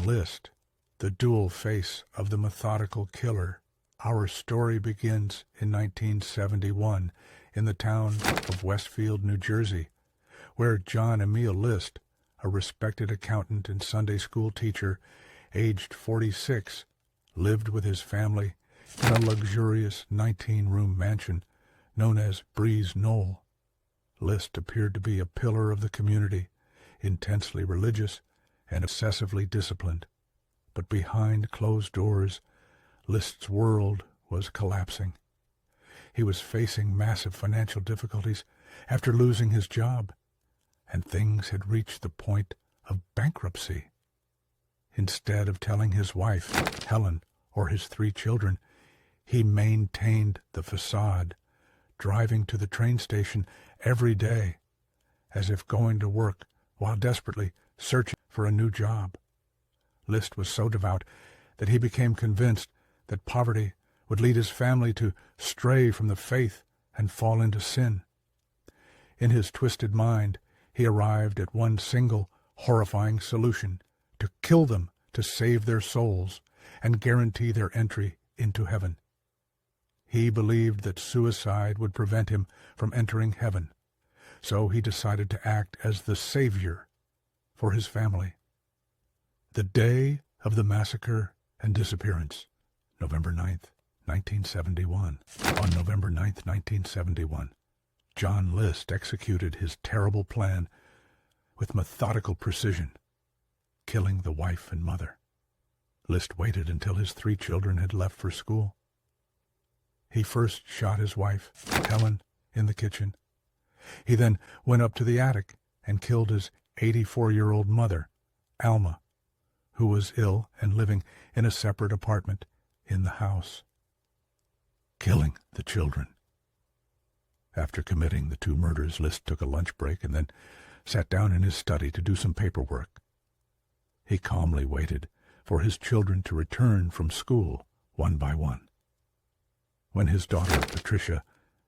List, the dual face of the methodical killer. Our story begins in 1971 in the town of Westfield, New Jersey, where John Emil List, a respected accountant and Sunday school teacher, aged 46, lived with his family in a luxurious 19-room mansion known as Breeze Knoll. List appeared to be a pillar of the community, intensely religious and obsessively disciplined. But behind closed doors, List's world was collapsing. He was facing massive financial difficulties after losing his job, and things had reached the point of bankruptcy. Instead of telling his wife, Helen, or his 3 children, he maintained the facade, driving to the train station every day, as if going to work while desperately searching for a new job. List was so devout that he became convinced that poverty would lead his family to stray from the faith and fall into sin. In his twisted mind, he arrived at one single, horrifying solution: to kill them to save their souls and guarantee their entry into heaven. He believed that suicide would prevent him from entering heaven, so he decided to act as the savior for his family. The day of the massacre and disappearance, November 9th, 1971. On November 9th, 1971, John List executed his terrible plan with methodical precision, killing the wife and mother. List waited until his 3 children had left for school. He first shot his wife, Helen, in the kitchen. He then went up to the attic and killed his 84-year-old mother, Alma, who was ill and living in a separate apartment in the house. Killing the children. After committing the 2 murders, List took a lunch break and then sat down in his study to do some paperwork. He calmly waited for his children to return from school one by one. When his daughter Patricia,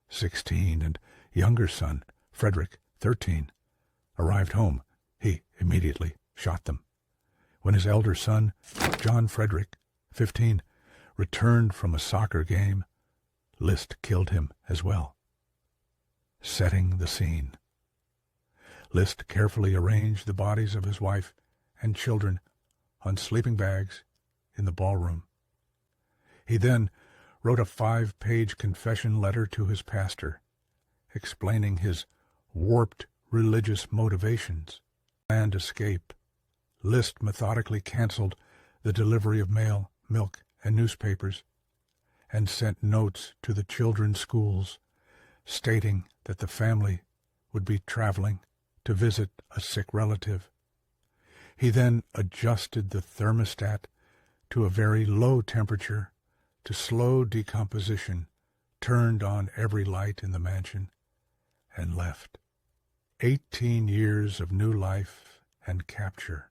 16, and younger son Frederick, 13, arrived home, he immediately shot them. When his elder son, John Frederick, 15, returned from a soccer game, List killed him as well. Setting the scene. List carefully arranged the bodies of his wife and children on sleeping bags in the ballroom. He then wrote a 5-page confession letter to his pastor, explaining his warped religious motivations and escape. List methodically canceled the delivery of mail, milk, and newspapers, and sent notes to the children's schools stating that the family would be traveling to visit a sick relative. He then adjusted the thermostat to a very low temperature to slow decomposition, turned on every light in the mansion, and left. 18 years of new life and capture.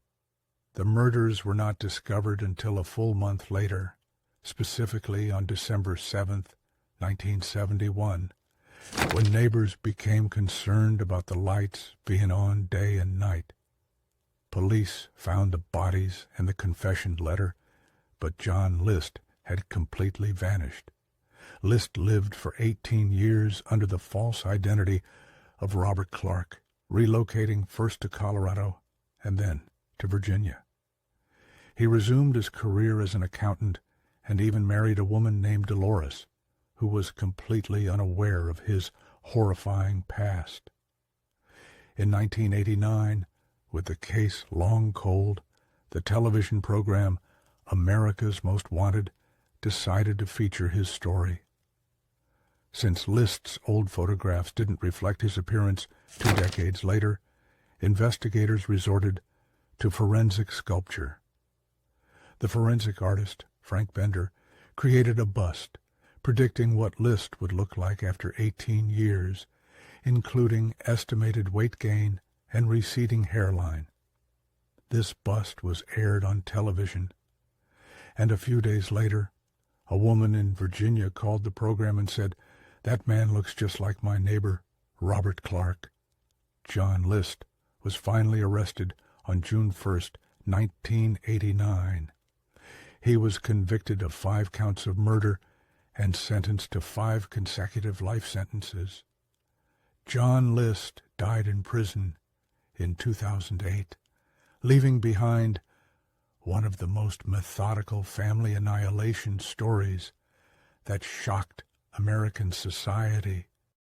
The murders were not discovered until a full month later, specifically on December 7th, 1971, when neighbors became concerned about the lights being on day and night. Police found the bodies and the confession letter, but John List had completely vanished. List lived for 18 years under the false identity of Robert Clark, relocating first to Colorado and then to Virginia. He resumed his career as an accountant and even married a woman named Dolores, who was completely unaware of his horrifying past. In 1989, with the case long cold, the television program America's Most Wanted decided to feature his story. Since List's old photographs didn't reflect his appearance 2 decades later, investigators resorted to forensic sculpture. The forensic artist, Frank Bender, created a bust, predicting what List would look like after 18 years, including estimated weight gain and receding hairline. This bust was aired on television, and a few days later, a woman in Virginia called the program and said, "That man looks just like my neighbor, Robert Clark." John List was finally arrested on June 1st, 1989. He was convicted of 5 counts of murder and sentenced to 5 consecutive life sentences. John List died in prison in 2008, leaving behind one of the most methodical family annihilation stories that shocked American society.